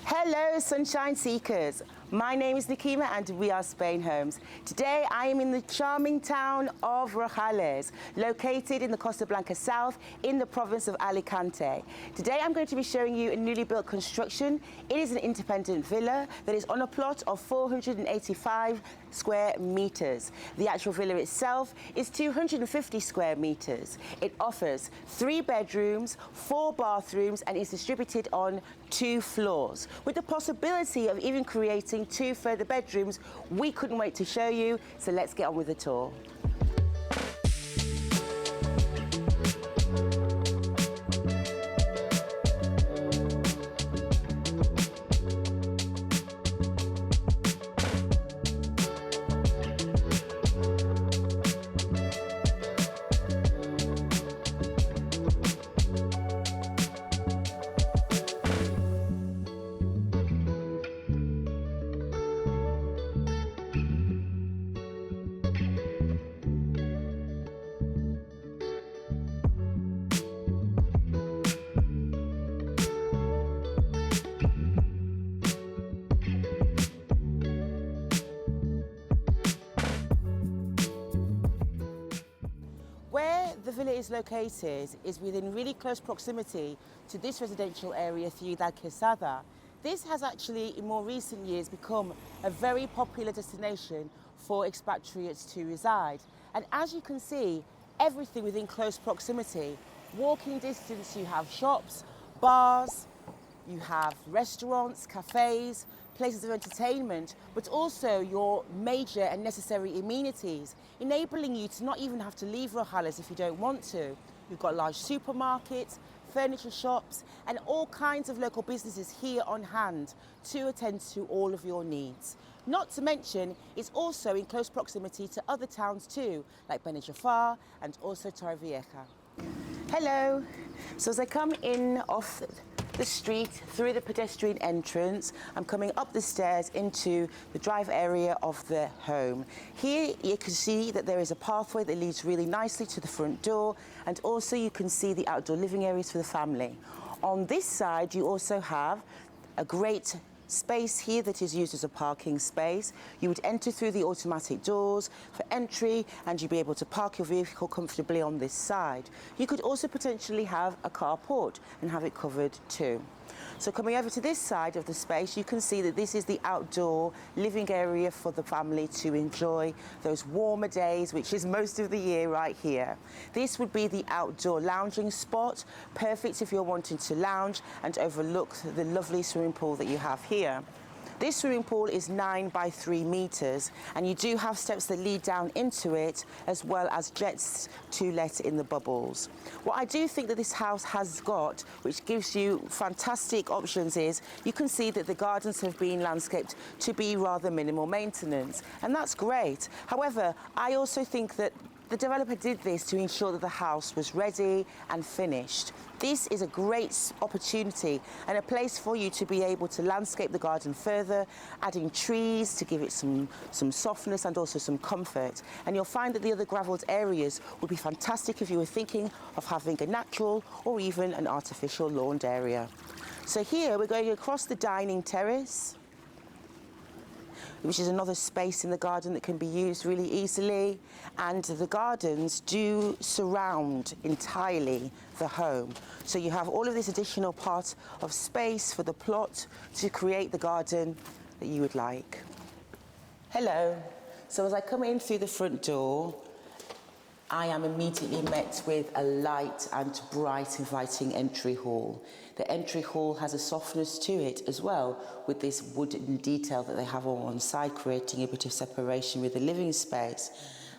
Hello, sunshine seekers. My name is Nikima and we are Spainhomes. Today I am in the charming town of Rojales, located in the Costa Blanca south in the province of Alicante. Today I'm going to be showing you a newly built construction. It is an independent villa that is on a plot of 485 square meters. The actual villa itself is 250 square meters. It offers 3 bedrooms, 4 bathrooms and is distributed on 2 floors, with the possibility of even creating 2 further bedrooms. We couldn't wait to show you, so let's get on with the tour. Where the villa is located is within really close proximity to this residential area, Ciudad Quesada. This has actually, in more recent years, become a very popular destination for expatriates to reside. And as you can see, everything within close proximity. Walking distance, you have shops, bars, you have restaurants, cafes, places of entertainment, but also your major and necessary amenities, enabling you to not even have to leave Rojales if you don't want to. You've got large supermarkets, furniture shops, and all kinds of local businesses here on hand to attend to all of your needs. Not to mention, it's also in close proximity to other towns too, like Benejafar and also Torrevieja. Hello. So as I come in off the street through the pedestrian entrance, I'm coming up the stairs into the drive area of the home. Here you can see that there is a pathway that leads really nicely to the front door, and also you can see the outdoor living areas for the family. On this side you also have a great space here that is used as a parking space. You would enter through the automatic doors for entry and you'd be able to park your vehicle comfortably on this side. You could also potentially have a carport and have it covered too. So coming over to this side of the space, you can see that this is the outdoor living area for the family to enjoy those warmer days, which is most of the year right here. This would be the outdoor lounging spot, perfect if you're wanting to lounge and overlook the lovely swimming pool that you have here. This swimming pool is 9 by 3 meters, and you do have steps that lead down into it, as well as jets to let in the bubbles. What I do think that this house has got, which gives you fantastic options, is you can see that the gardens have been landscaped to be rather minimal maintenance, and that's great. However, I also think that the developer did this to ensure that the house was ready and finished. This is a great opportunity and a place for you to be able to landscape the garden further, adding trees to give it some softness and also some comfort. And you'll find that the other gravelled areas would be fantastic if you were thinking of having a natural or even an artificial lawned area. So here we're going across the dining terrace, which is another space in the garden that can be used really easily. And the gardens do surround entirely the home. So you have all of this additional part of space for the plot to create the garden that you would like. Hello. So as I come in through the front door, I am immediately met with a light and bright, inviting entry hall. The entry hall has a softness to it as well, with this wooden detail that they have on one side, creating a bit of separation with the living space.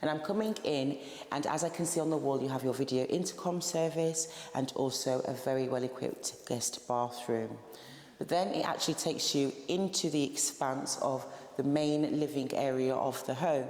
And I'm coming in, and as I can see on the wall, you have your video intercom service and also a very well-equipped guest bathroom. But then it actually takes you into the expanse of the main living area of the home.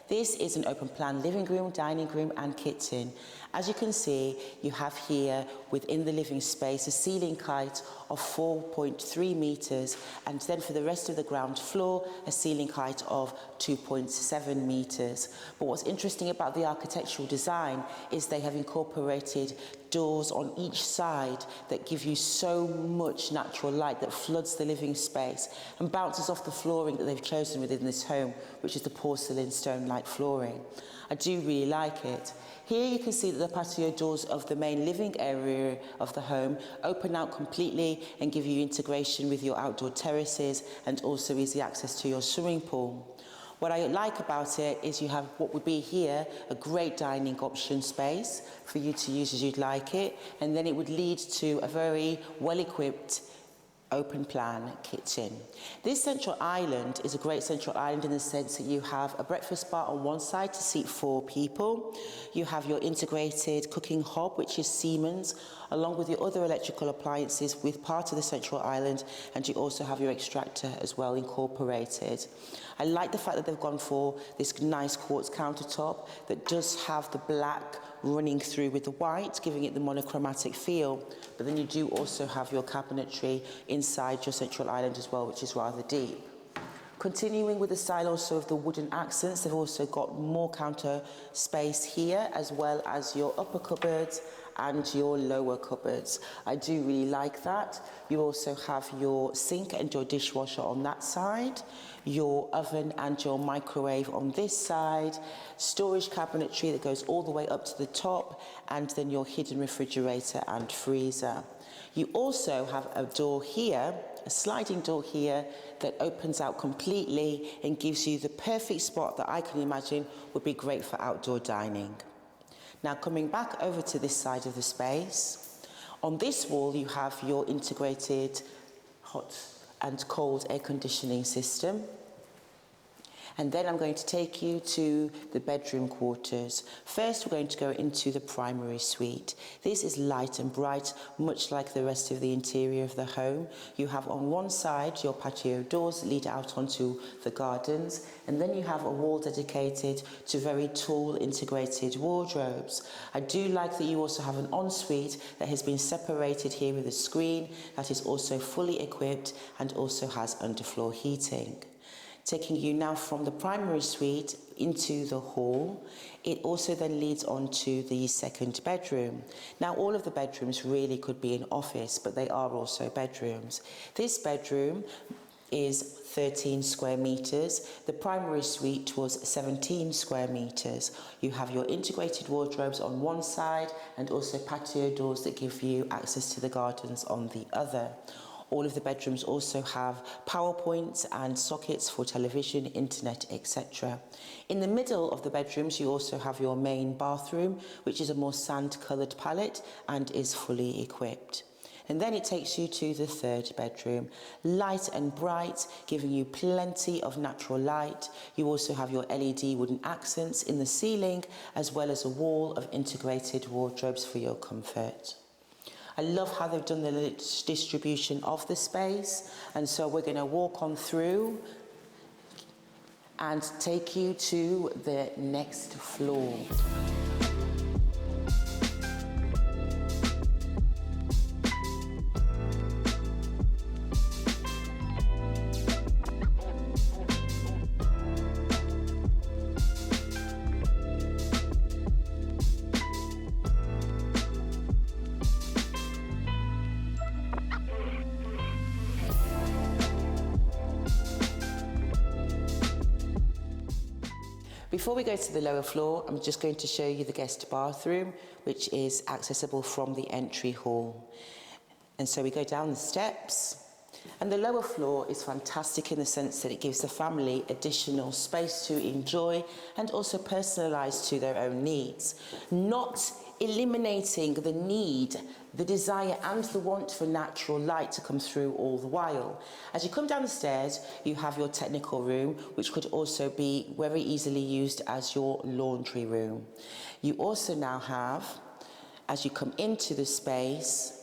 This is an open plan living room, dining room and kitchen. As you can see, you have here within the living space a ceiling height of 4.3 meters, and then for the rest of the ground floor, a ceiling height of 2.7 meters. But what's interesting about the architectural design is they have incorporated doors on each side that give you so much natural light that floods the living space and bounces off the flooring that they've chosen within this home, which is the porcelain stone-like flooring. I do really like it. Here you can see that the patio doors of the main living area of the home open out completely and give you integration with your outdoor terraces and also easy access to your swimming pool. What I like about it is you have what would be here a great dining option space for you to use as you'd like it, and then it would lead to a very well-equipped open plan kitchen. This central island is a great central island in the sense that you have a breakfast bar on one side to seat 4 people. You have your integrated cooking hob, which is Siemens, along with your other electrical appliances with part of the central island, and you also have your extractor as well incorporated. I like the fact that they've gone for this nice quartz countertop that does have the black running through with the white, giving it the monochromatic feel. But then you do also have your cabinetry inside your central island as well, which is rather deep. Continuing with the style also of the wooden accents, they've also got more counter space here, as well as your upper cupboards and your lower cupboards. I do really like that. You also have your sink and your dishwasher on that side, your oven and your microwave on this side, storage cabinetry that goes all the way up to the top, and then your hidden refrigerator and freezer. You also have a door here, a sliding door here that opens out completely and gives you the perfect spot that I can imagine would be great for outdoor dining. Now coming back over to this side of the space, on this wall you have your integrated hot and cold air conditioning system. And then I'm going to take you to the bedroom quarters. First, we're going to go into the primary suite. This is light and bright, much like the rest of the interior of the home. You have on one side your patio doors lead out onto the gardens, and then you have a wall dedicated to very tall integrated wardrobes. I do like that you also have an ensuite that has been separated here with a screen that is also fully equipped and also has underfloor heating. Taking you now from the primary suite into the hall, it also then leads on to the second bedroom. Now all of the bedrooms really could be an office, but they are also bedrooms. This bedroom is 13 square meters. The primary suite was 17 square meters. You have your integrated wardrobes on one side and also patio doors that give you access to the gardens on the other. All of the bedrooms also have power points and sockets for television, internet, etc. In the middle of the bedrooms, you also have your main bathroom, which is a more sand-coloured palette and is fully equipped. And then it takes you to the third bedroom, light and bright, giving you plenty of natural light. You also have your LED wooden accents in the ceiling, as well as a wall of integrated wardrobes for your comfort. I love how they've done the distribution of the space, and so we're going to walk on through and take you to the next floor. Before we go to the lower floor, I'm just going to show you the guest bathroom, which is accessible from the entry hall. And so we go down the steps, and the lower floor is fantastic in the sense that it gives the family additional space to enjoy and also personalised to their own needs, not eliminating the need, the desire and the want for natural light to come through all the while. As you come down the stairs, you have your technical room, which could also be very easily used as your laundry room. You also now have, as you come into the space,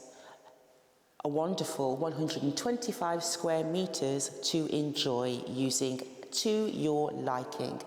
a wonderful 125 square meters to enjoy using to your liking.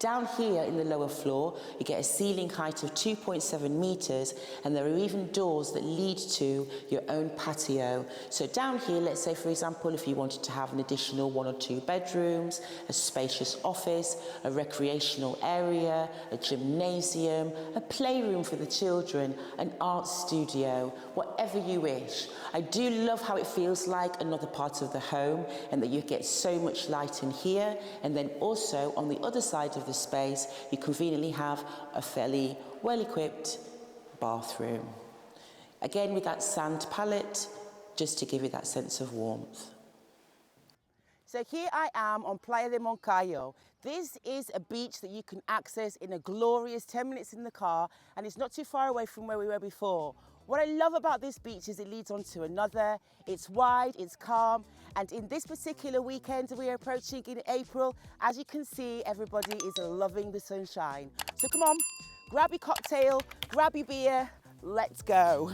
Down here in the lower floor, you get a ceiling height of 2.7 metres, and there are even doors that lead to your own patio. So down here, let's say for example, if you wanted to have an additional 1 or 2 bedrooms, a spacious office, a recreational area, a gymnasium, a playroom for the children, an art studio, whatever you wish. I do love how it feels like another part of the home, and that you get so much light in here, and then also on the other side of the space you conveniently have a fairly well-equipped bathroom. Again with that sand palette, just to give you that sense of warmth. So here I am on Playa de Moncayo. This is a beach that you can access in a glorious 10 minutes in the car, and it's not too far away from where we were before. What I love about this beach is it leads on to another. It's wide, it's calm, and in this particular weekend we're approaching in April, as you can see, everybody is loving the sunshine. So come on, grab your cocktail, grab your beer, let's go.